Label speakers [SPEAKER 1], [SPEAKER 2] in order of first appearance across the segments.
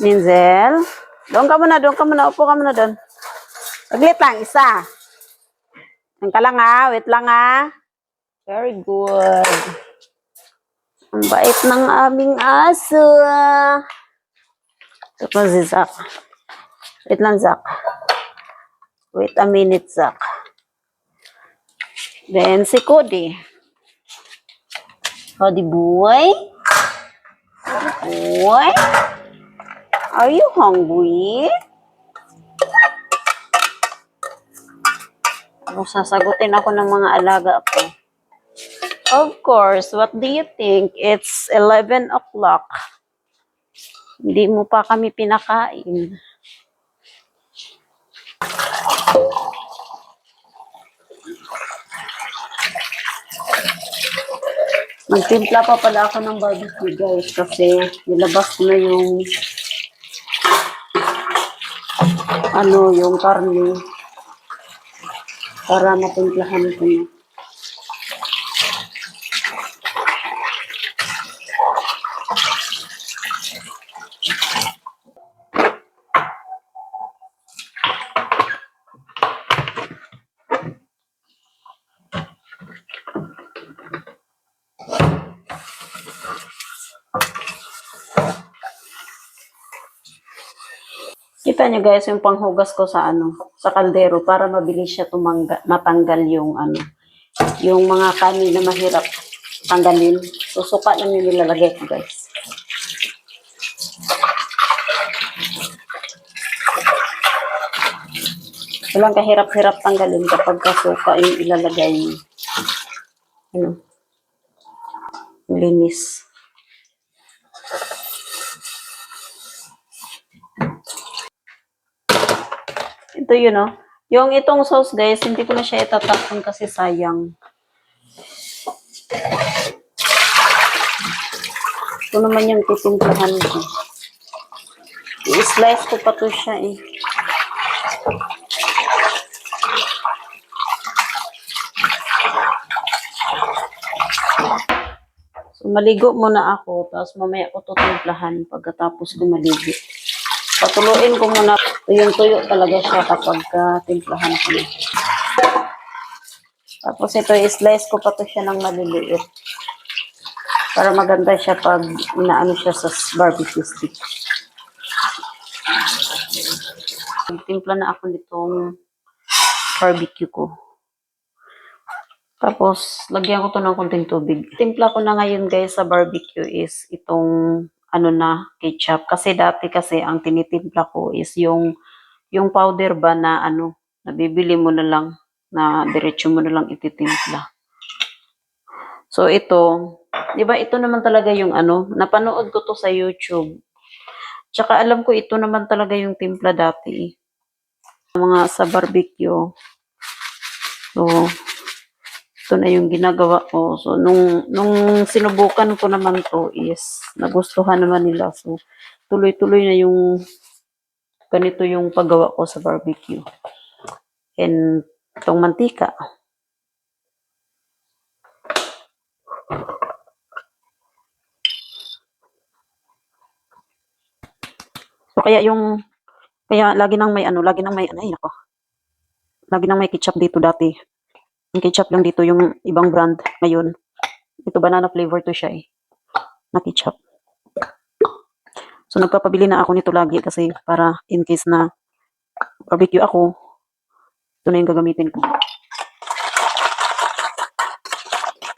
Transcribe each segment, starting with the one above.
[SPEAKER 1] Minzel. Doon ka muna, doon ka muna. Upo ka muna doon. Saglit lang, isa. Yan ka lang ha. Wait lang ha. Very good. Ang bait ng aming aso. Ito pa si Zach. Wait lang, Zach. Wait a minute, Zach. Then si Cody. Cody boy? Boy? Are you hungry? Sasagutin ako ng mga alaga ko. Of course, what do you think? It's 11 o'clock. Hindi mo pa kami pinakain. Magtimpla pa pala ako ng barbecue, guys, kasi nilabas ko na yung yung karne para matimplahan ko na. Kita nyo guys, yung panghugas ko sa sa kaldero para mabilis siya matanggal yung yung mga kanin na mahirap tanggalin. Susuka lang yung nilalagay ko guys. Walang kahirap-hirap tanggalin kapag kasuka yung ilalagay mo. Linis. Ito yun, oh. Yung itong sauce, guys, hindi ko na siya itatapon kasi sayang. Ito naman yung titimplahan ko. I-slice ko pa to siya, eh. So, maligo muna ako, tapos mamaya ko to timplahan pagkatapos ko maligo. Patuluin ko muna. Tuyong-tuyo talaga siya kapag timplahan ko na. Tapos ito, i-slice ko pa to siya ng maliliit. Para maganda siya pag inaano siya sa barbecue stick. Timpla na ako nitong barbecue ko. Tapos, lagyan ko to ng konting tubig. Timpla ko na ngayon guys sa barbecue is itong ketchup. Kasi dati kasi ang tinitimpla ko is yung powder ba na nabibili mo na lang, na diretso mo na lang ititimpla. So ito, di ba ito naman talaga yung napanood ko to sa YouTube. Tsaka alam ko ito naman talaga yung timpla dati. Mga sa barbecue. So, ito na yung ginagawa ko. So, nung sinubukan ko naman to is, nagustuhan naman nila. So, tuloy-tuloy na yung ganito yung paggawa ko sa barbecue. And, itong mantika. So, kaya lagi nang may lagi nang may ketchup dito dati. Yung ketchup lang dito, yung ibang brand ngayon. Ito, banana flavor to siya eh. Na ketchup. So, nagpapabili na ako nito lagi kasi para in case na barbecue ako, ito na yung gagamitin ko.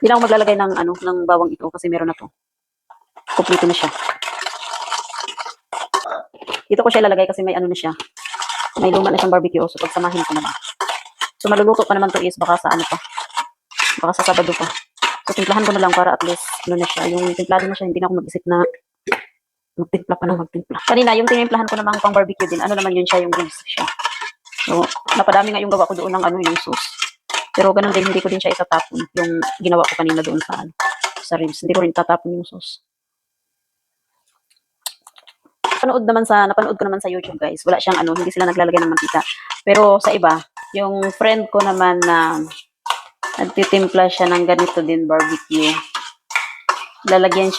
[SPEAKER 1] Hindi lang ako maglalagay ng bawang ito kasi meron na to. Kompleto na siya. Dito ko siya ilalagay kasi may na siya. May luma na siyang barbecue. So, pagsamahin ko na lang. So, maluluto pa naman to is baka sa baka sa Sabado pa. So, timplahan ko na lang para at least na siya. Yung timplado na siya, hindi na ako mag-isip na magtimpla pa ng magtimpla. Kanina, yung tinimplahan ko namang pang barbecue din, naman yun siya, yung ribs siya. So, napadami nga yung gawa ko doon ng yung sauce. Pero ganun din, hindi ko din siya itatapon. Yung ginawa ko kanina doon sa ribs. Hindi ko rin itatapon yung sauce. Napanood ko naman sa YouTube guys. Wala siyang hindi sila naglalagay ng mantika. Pero sa iba, yung friend ko naman na nagtitimpla siya ng ganito din barbecue. Ilalagyan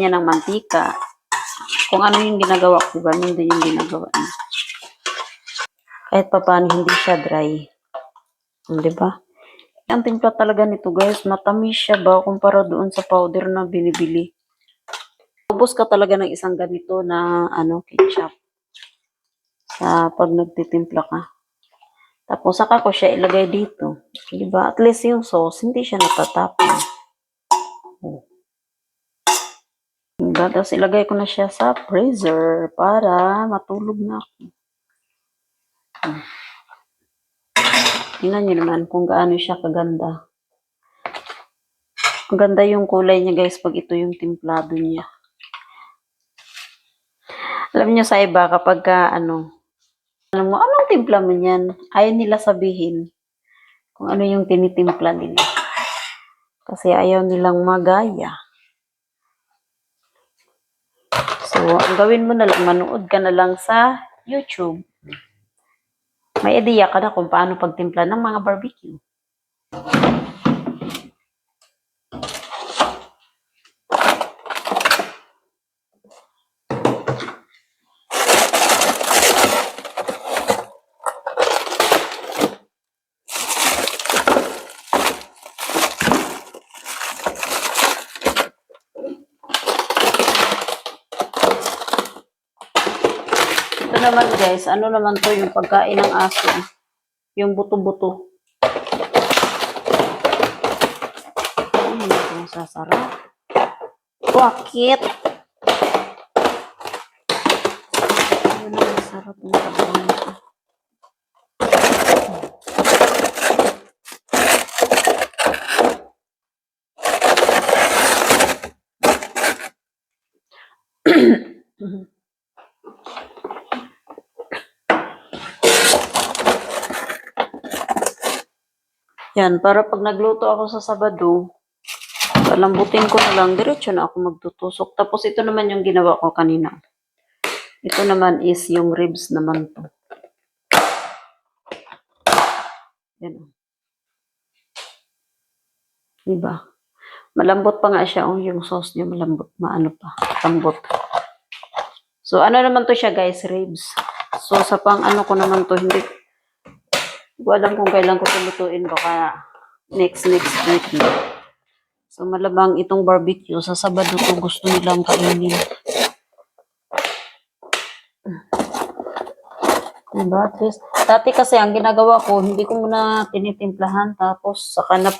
[SPEAKER 1] niya ng mantika. Kung ano yung ginagawa ko, diba? Yun din yung ginagawa niya. Kahit pa paano, hindi siya dry. Diba? Ang timpla talaga nito, guys. Matamis siya ba kumpara doon sa powder na binibili. Ubus ka talaga ng isang ganito na ketchup sa pag nagtitimpla ka. Tapos saka ko siya ilagay dito. Diba? At least yung sauce, hindi siya natatapon. Diba? Tapos ilagay ko na siya sa freezer para matulog na ako. Tingnan nyo naman kung gaano siya kaganda. Ang ganda yung kulay niya, guys, pag ito yung timplado niya. Alam niyo sa iba, kapag alam mo, anong timpla mo niyan? Ayaw nila sabihin kung ano yung tinitimpla nila. Kasi ayaw nilang magaya. So, ang gawin mo na lang, manood ka na lang sa YouTube. May idea ka na kung paano pagtimpla ng mga barbecue. Ito naman, guys, ano naman to yung pagkain ng aso. Yung buto-buto. Hindi ito sasarap. Bakit? Yun ang masarap ng sabaw nito. Yan, para pag nagluto ako sa Sabado, palambutin ko na lang, diretso na ako magtutusok. Tapos ito naman yung ginawa ko kanina. Ito naman is yung ribs naman to. Yan. Diba? Malambot pa nga siya. Oh, yung sauce niya malambot. Maano pa. Lambot. So, ano naman to siya, guys? Ribs. So, sa pang ano ko naman to, hindi ko alam kung kailan ko tulutuin. Baka next week na. So, malabang itong barbecue. Sa Sabado to gusto nilang kainin. Diba? At least, dati kasi ang ginagawa ko, hindi ko muna tinitimplahan. Tapos, saka na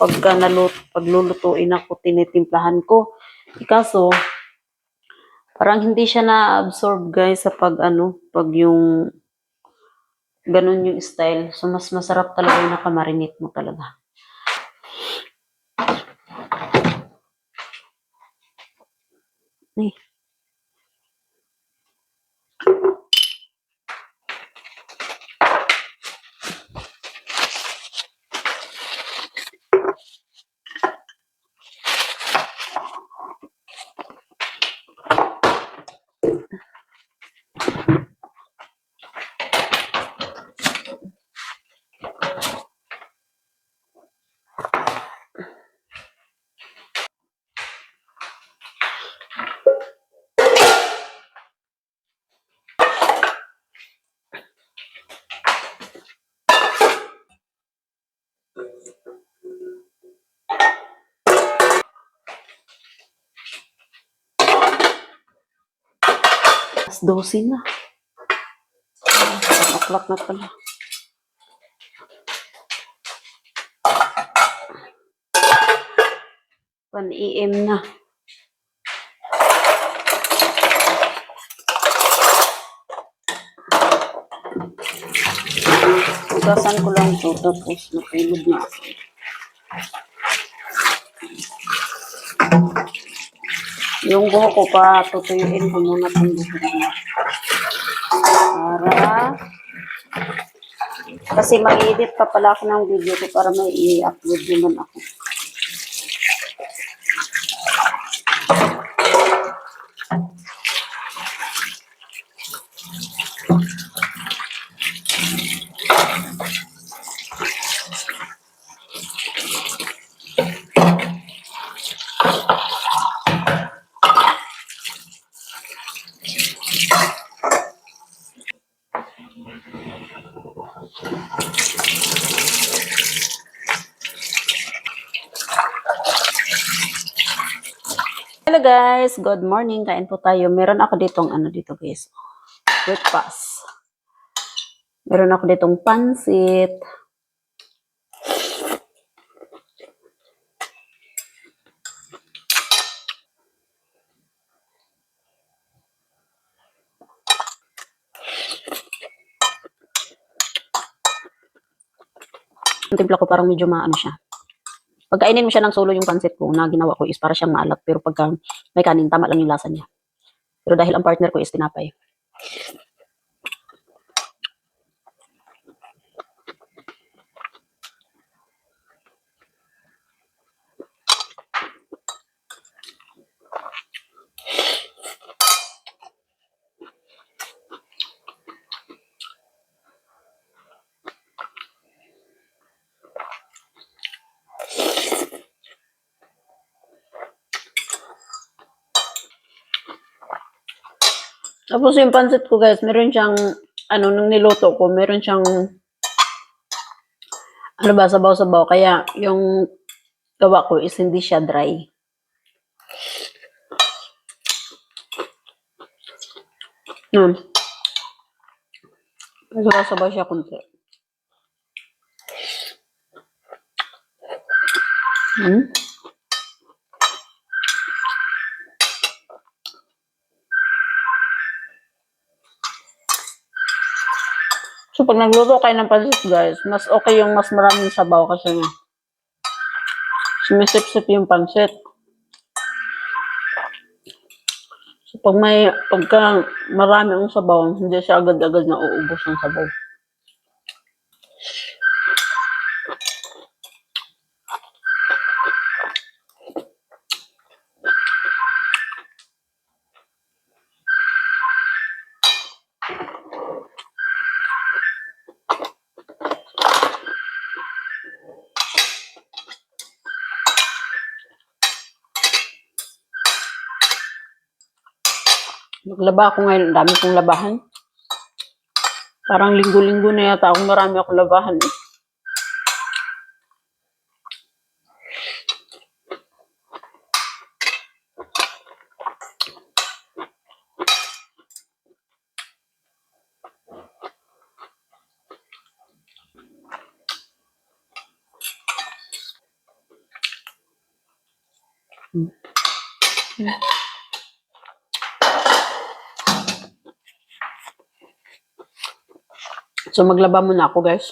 [SPEAKER 1] paglulutuin ako, tinitimplahan ko. Kaso, parang hindi siya na-absorb, guys, sa pag yung ganun yung style. So, mas masarap talaga yung nakamarinate mo talaga. Ay. Alas 12 na. 1 o'clock na pala. AM na. Ugasan ko lang ito, tapos nakailog na ako. Yung buho ko pa, tutuyuin ko muna itong buho ko. Para, kasi mag-edit pa pala ako ng video ko para may i-upload naman ako. Hello guys, good morning. Kain po tayo. Meron ako ditong ano dito guys. Breakfast. Meron ako ditong pansit. Yung timpla ko parang medyo maano siya. Pagkainin mo siya ng solo yung pansit ko, na ginawa ko is para siyang maalat. Pero pagka may kanin, tama lang yung lasa niya. Pero dahil ang partner ko is tinapay. Tapos yung pansit ko guys, meron siyang, ano, nung niluto ko, meron siyang, ano ba, sabaw-sabaw. Kaya yung gawa ko is hindi siya dry. May sabaw-sabaw siya kunti. So, pag nagluto kayo ng pansit, guys, mas okay yung mas maraming sabaw kasi sumisip-sip yung pansit. So, pagka marami ang sabaw, hindi siya agad-agad na uubos ng sabaw. Naglaba ako ngayon, ang dami kong labahan. Parang linggo-linggo na yata akong marami akong labahan eh. So, maglaba muna ako, guys.